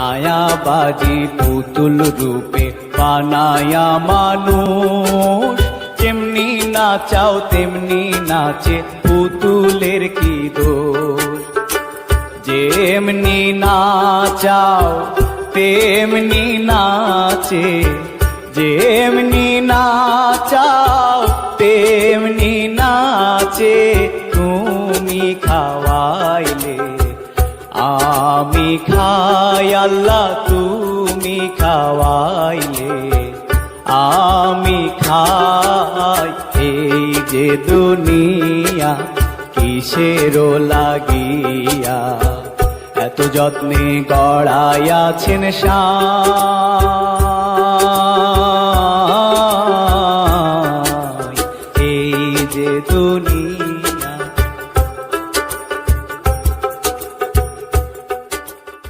মায়াবাজি পুতুল রূপে বানায়া মানুষ, যেমনি নাচাও তেমনি নাচে পুতুলের কি দোষ। যেমনি নাচাও তেমনি নাচে, যেমনি নাচাও তেমনি নাচে, তুমি খাওয়াইলে আমি খাই আল্লাহ, তুমি খাওয়াইলে আমি খাই। এই যে দুনিয়া কিসেরও লাগিয়া, এত যত্নে গড়াইয়াছেন সাই। এই যে দুনিয়া